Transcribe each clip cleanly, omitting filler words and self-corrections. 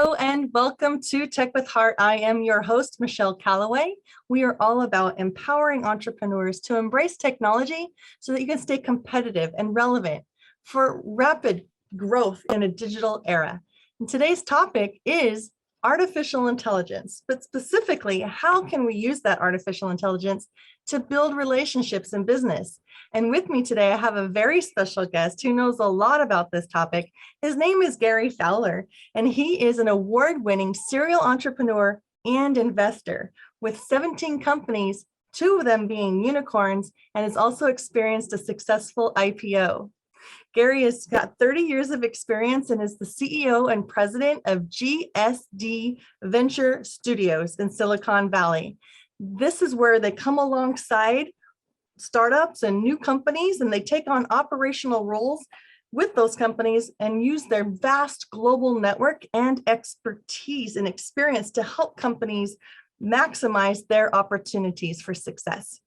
Hello and welcome to Tech with Heart. I am your host, Michelle Calloway. We are all about empowering entrepreneurs to embrace technology so that you can stay competitive and relevant for rapid growth in a digital era. And today's topic is artificial intelligence, but specifically, how can we use that artificial intelligence to build relationships in business? And with me today, I have a very special guest who knows a lot about this topic. His name is Gary Fowler, and he is an award-winning serial entrepreneur and investor with 17 companies, 2 of them being unicorns, and has also experienced a successful IPO. Gary has got 30 years of experience and is the CEO and president of GSD Venture Studios in Silicon Valley. This is where they come alongside startups and new companies, and they take on operational roles with those companies and use their vast global network and expertise and experience to help companies maximize their opportunities for success.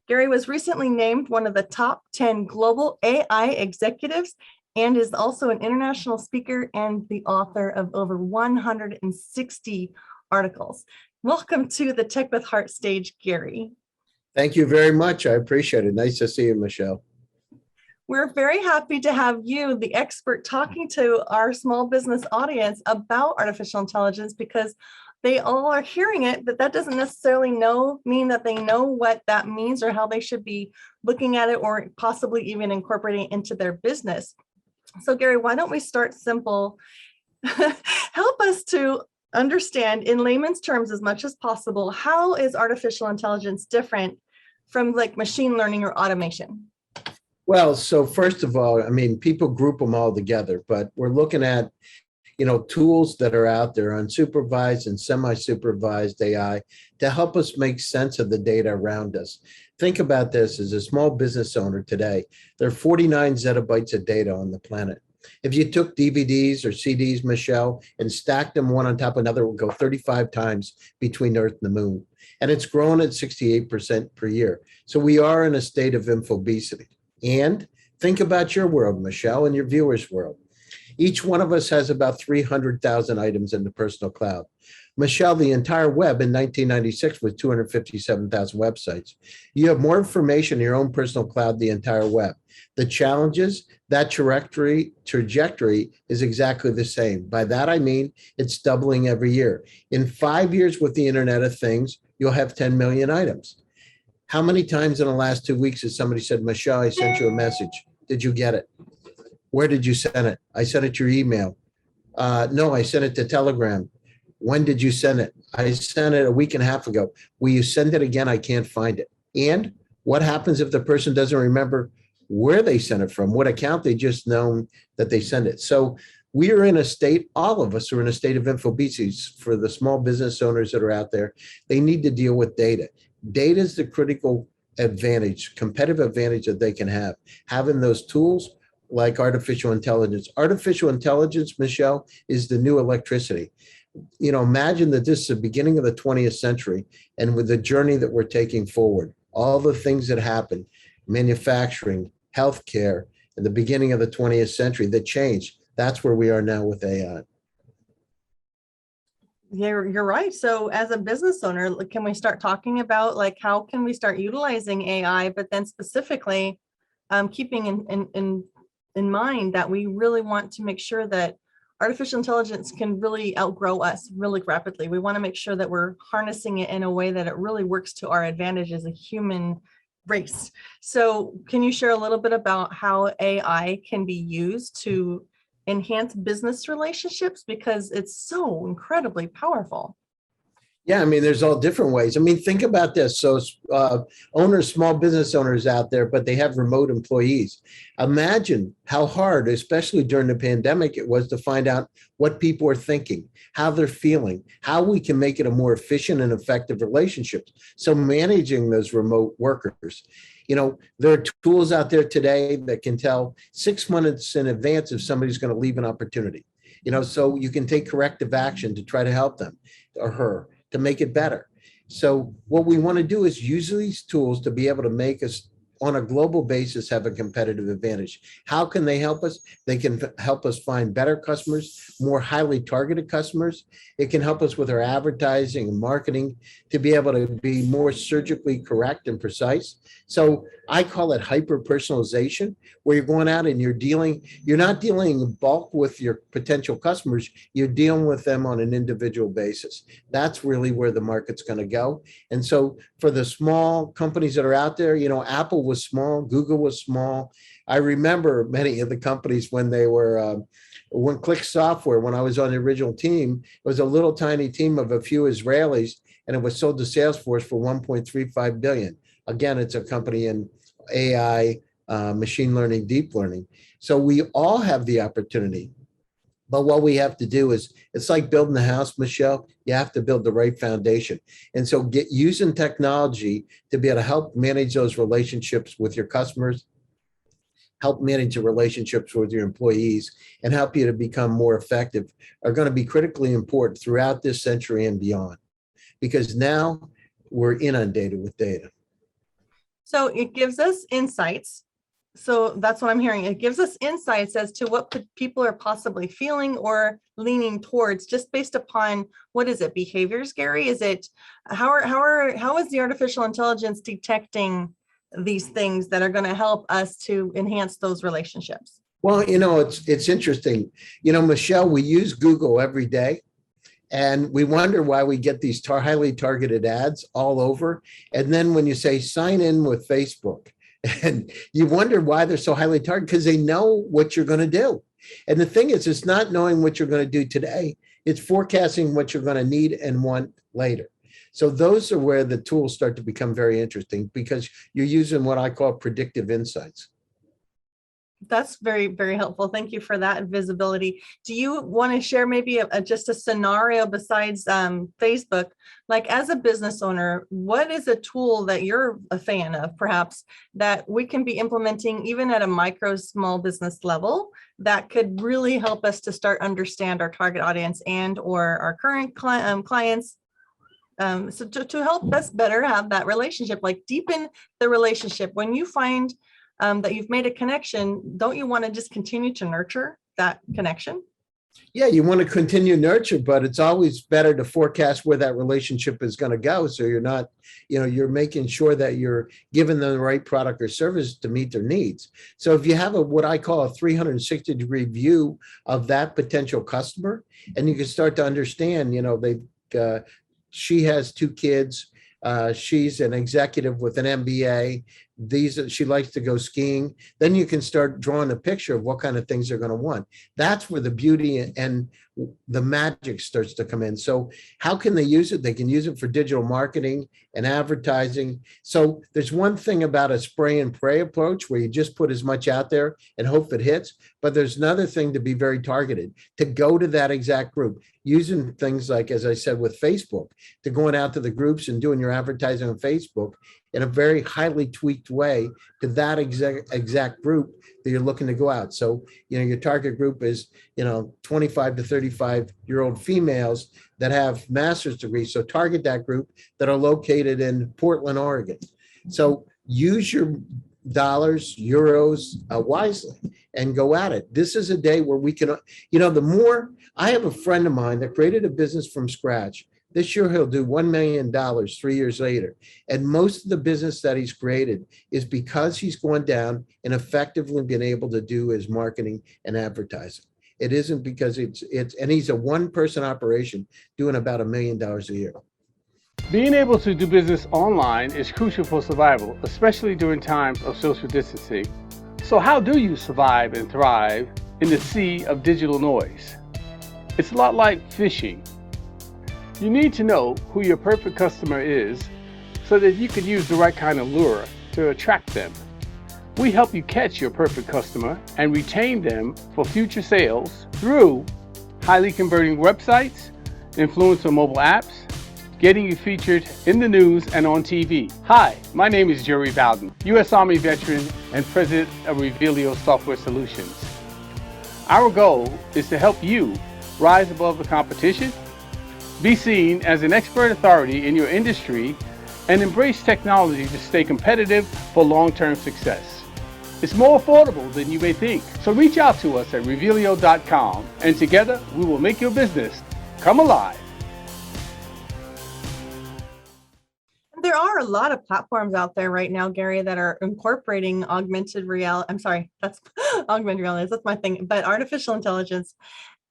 Gary was recently named one of the top 10 global AI executives and is also an international speaker and the author of over 160 articles. Welcome to the Tech with Heart stage, Gary. Thank you very much. I appreciate it. Nice to see you, Michelle. We're very happy to have you, the expert, talking to our small business audience about artificial intelligence because they all are hearing it, but that doesn't necessarily mean that they know what that means or how they should be looking at it or possibly even incorporating it into their business. So Gary, why don't we start simple? Help us to understand in layman's terms as much as possible, how is artificial intelligence different from like machine learning or automation? Well, so first of all, I mean, people group them all together, but we're looking at, tools that are out there, unsupervised and semi-supervised AI, to help us make sense of the data around us. Think about this as a small business owner today. There are 49 zettabytes of data on the planet. If you took DVDs or CDs, Michelle, and stacked them one on top of another, it would go 35 times between Earth and the moon. And it's grown at 68% per year. So we are in a state of infobesity. And think about your world, Michelle, and your viewers' world. Each one of us has about 300,000 items in the personal cloud. Michelle, the entire web in 1996 was 257,000 websites. You have more information in your own personal cloud, the entire web. The challenges, that trajectory is exactly the same. By that, I mean, it's doubling every year. In 5 years with the Internet of Things, you'll have 10 million items. How many times in the last 2 weeks has somebody said, Michelle, I sent you a message. Did you get it? Where did you send it? I sent it to your email. No, I sent it to Telegram. When did you send it? I sent it a week and a half ago. Will you send it again? I can't find it. And what happens if the person doesn't remember where they sent it from, what account they just known that they sent it? So we are in a state, all of us are in a state of infobesity. For the small business owners that are out there, they need to deal with data. Data is the critical advantage, competitive advantage that they can have. Having those tools like artificial intelligence. Artificial intelligence, Michelle, is the new electricity. Imagine that this is the beginning of the 20th century, and with the journey that we're taking forward, all the things that happen, manufacturing, healthcare, in the beginning of the 20th century that changed. That's where we are now with AI. You're right. So as a business owner, can we start talking about like how can we start utilizing AI, but then specifically keeping in mind that we really want to make sure that artificial intelligence can really outgrow us really rapidly. We want to make sure that we're harnessing it in a way that it really works to our advantage as a human race. So can you share a little bit about how AI can be used to enhance business relationships, because it's so incredibly powerful? Yeah, I mean, there's all different ways. I mean, think about this. So owners, small business owners out there, but they have remote employees. Imagine how hard, especially during the pandemic, it was to find out what people are thinking, how they're feeling, how we can make it a more efficient and effective relationship. So managing those remote workers. There are tools out there today that can tell 6 months in advance if somebody's going to leave an opportunity. So you can take corrective action to try to help them or her to make it better. So what we want to do is use these tools to be able to make us on a global basis have a competitive advantage. How can they help us? They can help us find better customers, more highly targeted customers. It can help us with our advertising and marketing to be able to be more surgically correct and precise. So I call it hyper-personalization, where you're going out and you're not dealing in bulk with your potential customers, you're dealing with them on an individual basis. That's really where the market's going to go. And so for the small companies that are out there, Apple was small, Google was small. I remember many of the companies when they were, when Click Software, when I was on the original team, it was a little tiny team of a few Israelis, and it was sold to Salesforce for 1.35 billion. Again, it's a company in AI, machine learning, deep learning. So we all have the opportunity. But what we have to do is, it's like building a house, Michelle. You have to build the right foundation. And so using technology to be able to help manage those relationships with your customers, help manage the relationships with your employees, and help you to become more effective are going to be critically important throughout this century and beyond, because now we're inundated with data. So it gives us insights. So that's what I'm hearing. It gives us insights as to what people are possibly feeling or leaning towards, just based upon, what is it, behaviors, Gary? Is it, how is the artificial intelligence detecting these things that are going to help us to enhance those relationships? Well, it's interesting. Michelle, we use Google every day, and we wonder why we get these highly targeted ads all over. And then when you say sign in with Facebook, and you wonder why they're so highly targeted, because they know what you're going to do. And the thing is, it's not knowing what you're going to do today. It's forecasting what you're going to need and want later. So those are where the tools start to become very interesting, because you're using what I call predictive insights. That's very, very helpful. Thank you for that visibility. Do you want to share maybe just a scenario besides Facebook? Like, as a business owner, what is a tool that you're a fan of, perhaps, that we can be implementing even at a micro small business level that could really help us to start understand our target audience and or our current clients? So to help us better have that relationship, like deepen the relationship. When you find that you've made a connection, don't you want to just continue to nurture that connection? Yeah, you want to continue nurture, but it's always better to forecast where that relationship is going to go. So you're not, you're making sure that you're giving them the right product or service to meet their needs. So if you have what I call a 360-degree view of that potential customer, and you can start to understand, she has 2 kids. She's an executive with an MBA. She likes to go skiing. Then you can start drawing a picture of what kind of things they're going to want. That's where the beauty and the magic starts to come in. So how can they use it? They can use it for digital marketing and advertising. So there's one thing about a spray and pray approach where you just put as much out there and hope it hits. But there's another thing to be very targeted, to go to that exact group, using things like, as I said, with Facebook, to going out to the groups and doing your advertising on Facebook in a very highly tweaked way to that exact group that you're looking to go out. So, your target group is, 25 to 35-year-old females that have master's degrees. So target that group that are located in Portland, Oregon. So use your dollars, euros wisely and go at it. This is a day where we can, I have a friend of mine that created a business from scratch. This year, he'll do $1 million 3 years later. And most of the business that he's created is because he's gone down and effectively been able to do his marketing and advertising. It isn't because and he's a one-person operation doing about $1 million a year. Being able to do business online is crucial for survival, especially during times of social distancing. So how do you survive and thrive in the sea of digital noise? It's a lot like fishing. You need to know who your perfect customer is so that you can use the right kind of lure to attract them. We help you catch your perfect customer and retain them for future sales through highly converting websites, influencer mobile apps, getting you featured in the news and on TV. Hi, my name is Jerry Bowden, U.S. Army veteran and president of Revealio Software Solutions. Our goal is to help you rise above the competition, be seen as an expert authority in your industry, and embrace technology to stay competitive for long-term success. It's more affordable than you may think. So reach out to us at revealio.com, and together we will make your business come alive. There are a lot of platforms out there right now, Gary, that are incorporating augmented reality. I'm sorry, that's augmented reality. That's my thing, but artificial intelligence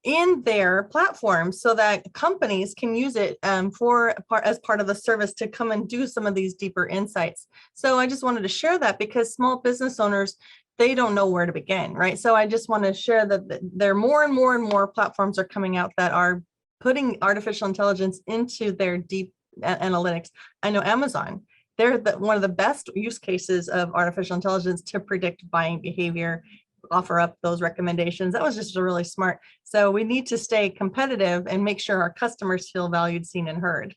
in their platforms so that companies can use it as part of the service to come and do some of these deeper insights. So I just wanted to share that because small business owners, they don't know where to begin, right? So I just want to share that there are more and more and more platforms are coming out that are putting artificial intelligence into their deep analytics. I know Amazon, they're one of the best use cases of artificial intelligence to predict buying behavior, offer up those recommendations. That was just really smart. So we need to stay competitive and make sure our customers feel valued, seen, and heard.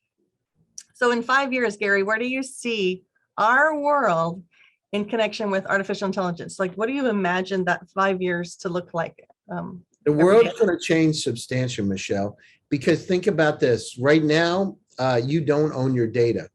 So in 5 years, Gary, where do you see our world in connection with artificial intelligence? Like, what do you imagine that 5 years to look like? The world's going to change substantially, Michelle, because think about this. Right now, you don't own your data.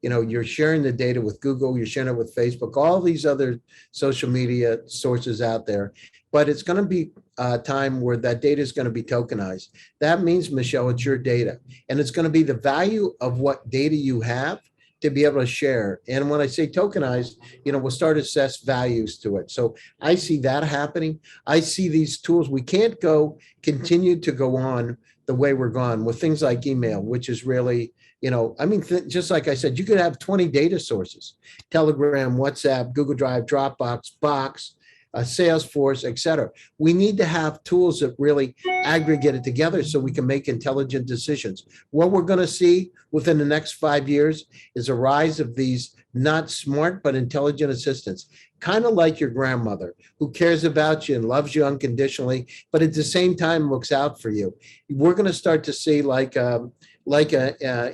You know, you're sharing the data with Google, you're sharing it with Facebook, all these other social media sources out there. But it's going to be a time where that data is going to be tokenized. That means, Michelle, it's your data. And it's going to be the value of what data you have to be able to share. And when I say tokenized, you know, we'll start to assess values to it. So I see that happening. I see these tools. We can't continue to go on the way we're gone with things like email, which is really, you know, I mean, just like I said, you could have 20 data sources: Telegram, WhatsApp, Google Drive, Dropbox, Box, Salesforce, et cetera. We need to have tools that really aggregate it together so we can make intelligent decisions. What we're going to see within the next 5 years is a rise of these not smart but intelligent assistants, kind of like your grandmother, who cares about you and loves you unconditionally, but at the same time looks out for you. We're going to start to see like a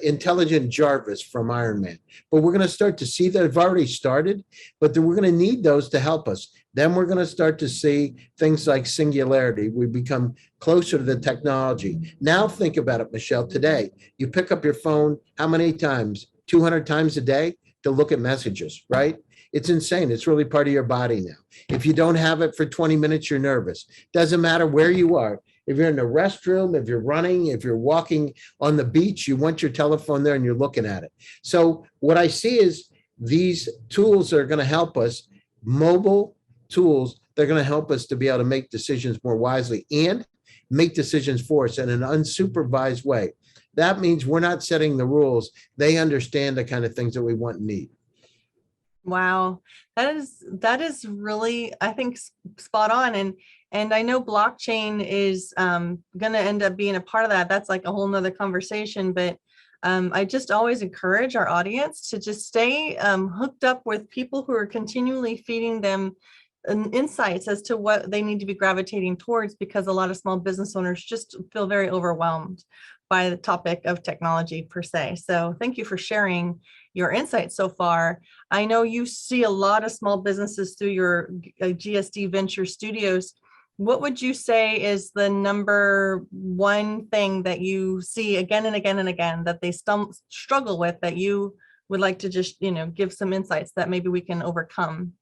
intelligent Jarvis from Iron Man. But we're going to start to see that. Have already started, but then we're going to need those to help us. Then we're going to start to see things like singularity. We become closer to the technology. Now think about it, Michelle. Today, you pick up your phone how many times? 200 times a day to look at messages, right? It's insane. It's really part of your body now. If you don't have it for 20 minutes, you're nervous. Doesn't matter where you are. If you're in the restroom, if you're running, if you're walking on the beach, you want your telephone there and you're looking at it. So what I see is these tools are going to help us, mobile tools, they're going to help us to be able to make decisions more wisely and make decisions for us in an unsupervised way. That means we're not setting the rules. They understand the kind of things that we want and need. Wow, that is really, I think, spot on. And I know blockchain is going to end up being a part of that. That's like a whole nother conversation. But I just always encourage our audience to just stay hooked up with people who are continually feeding them insights as to what they need to be gravitating towards, because a lot of small business owners just feel very overwhelmed by the topic of technology per se. So thank you for sharing your insights so far. I know you see a lot of small businesses through your GSD Venture Studios. What would you say is the number one thing that you see again and again and again that they struggle with, that you would like to just, give some insights that maybe we can overcome?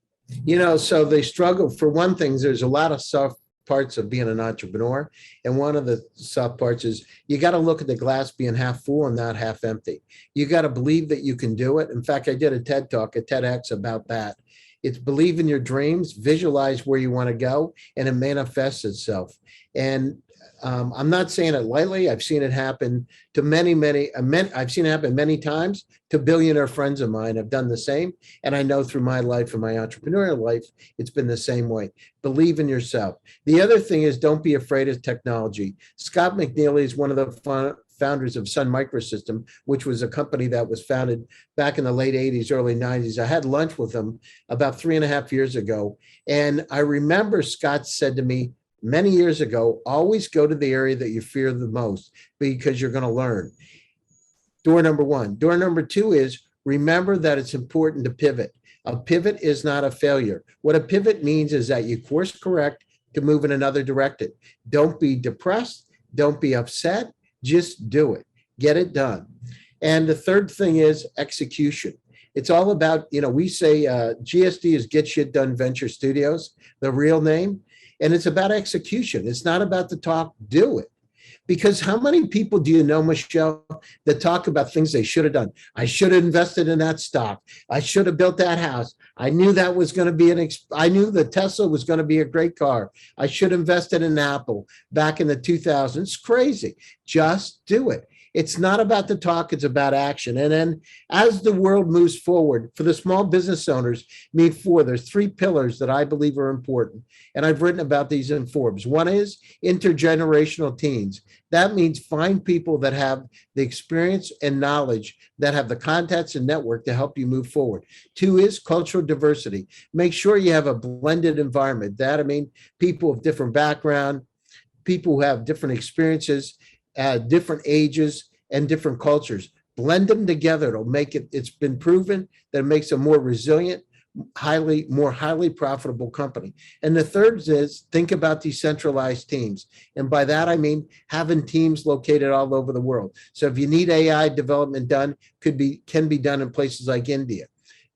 So they struggle. For one thing, there's a lot of soft parts of being an entrepreneur. And one of the soft parts is you got to look at the glass being half full and not half empty. You got to believe that you can do it. In fact, I did a TED Talk at TEDx about that. It's believe in your dreams, visualize where you want to go, and it manifests itself. And I'm not saying it lightly. I've seen it happen to I've seen it happen many times to billionaire friends of mine. I've done the same. And I know through my life and my entrepreneurial life, it's been the same way. Believe in yourself. The other thing is don't be afraid of technology. Scott McNealy is one of the founders of Sun Microsystem, which was a company that was founded back in the late 80s, early 90s. I had lunch with him about 3.5 years ago. And I remember Scott said to me many years ago, always go to the area that you fear the most because you're going to learn. Door number one. Door number two is remember that it's important to pivot. A pivot is not a failure. What a pivot means is that you course correct to move in another direction. Don't be depressed. Don't be upset. Just do it. Get it done. And the third thing is execution. It's all about, we say GSD is Get Shit Done Venture Studios, the real name. And it's about execution. It's not about the talk, do it. Because how many people do you know, Michelle, that talk about things they should have done? I should have invested in that stock. I should have built that house. I knew that was going to be I knew the Tesla was going to be a great car. I should have invested in Apple back in the 2000s. It's crazy. Just do it. It's not about the talk, it's about action. And then as the world moves forward, for the small business owners, there's 3 pillars that I believe are important. And I've written about these in Forbes. One is intergenerational teams. That means find people that have the experience and knowledge, that have the contacts and network to help you move forward. 2 is cultural diversity. Make sure you have a blended environment. People of different background, people who have different experiences, different ages and different cultures. Blend them together. It'll make it's been proven that it makes a more resilient, more highly profitable company. And the third is think about decentralized teams. And by that, I mean having teams located all over the world. So if you need AI development done, can be done in places like India.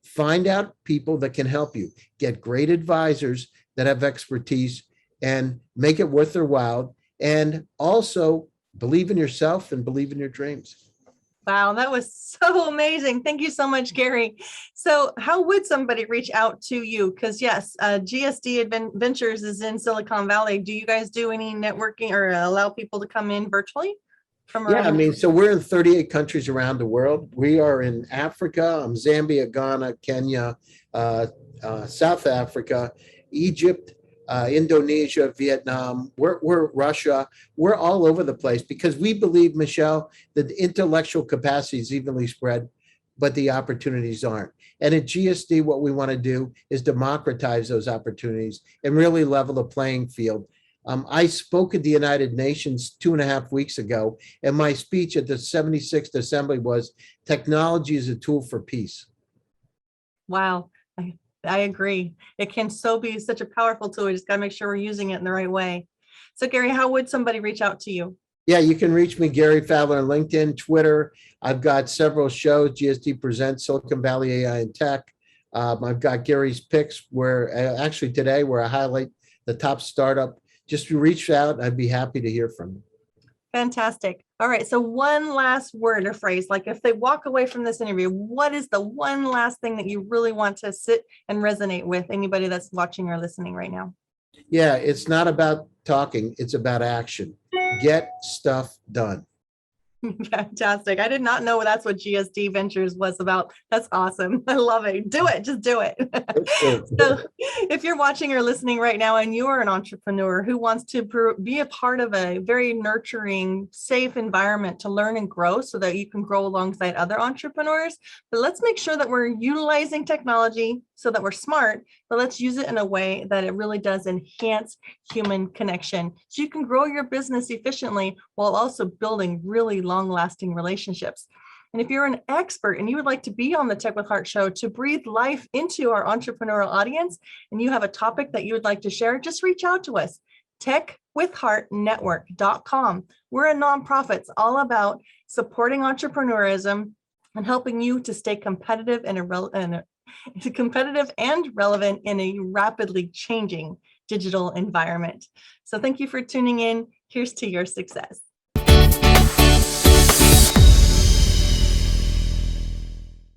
Find out people that can help you. Get great advisors that have expertise and make it worth their while. And also believe in yourself and believe in your dreams. Wow, that was so amazing. Thank you so much, Gary. So how would somebody reach out to you? Because yes, GSD Ventures is in Silicon Valley. Do you guys do any networking or allow people to come in virtually from around? Yeah, so we're in 38 countries around the world. We are in Africa, Zambia, Ghana, Kenya, South Africa, Egypt, Indonesia, Vietnam, we're Russia, we're all over the place because we believe, Michelle, that the intellectual capacity is evenly spread, but the opportunities aren't. And at GSD, what we want to do is democratize those opportunities and really level the playing field. I spoke at the United Nations 2.5 weeks ago, and my speech at the 76th Assembly was, technology is a tool for peace. Wow. I agree. It can be such a powerful tool. We just got to make sure we're using it in the right way. So Gary, how would somebody reach out to you? Yeah, you can reach me, Gary Fowler, on LinkedIn, Twitter. I've got several shows, GSD Presents, Silicon Valley AI and Tech. I've got Gary's Picks, where actually today, where I highlight the top startup. Just reach out. I'd be happy to hear from you. Fantastic. All right. So one last word or phrase, like if they walk away from this interview, what is the one last thing that you really want to sit and resonate with anybody that's watching or listening right now? Yeah, it's not about talking. It's about action. Get stuff done. Fantastic. I did not know that's what GSD Ventures was about. That's awesome. I love it. Do it. Just do it. So if you're watching or listening right now and you are an entrepreneur who wants to be a part of a very nurturing, safe environment to learn and grow so that you can grow alongside other entrepreneurs, but let's make sure that we're utilizing technology so that we're smart, but let's use it in a way that it really does enhance human connection so you can grow your business efficiently while also building really long-lasting relationships. And if you're an expert and you would like to be on the Tech with Heart show to breathe life into our entrepreneurial audience, and you have a topic that you would like to share, just reach out to us, techwithheartnetwork.com. We're a nonprofit. It's all about supporting entrepreneurism and helping you to stay competitive and relevant in a rapidly changing digital environment. So thank you for tuning in. Here's to your success.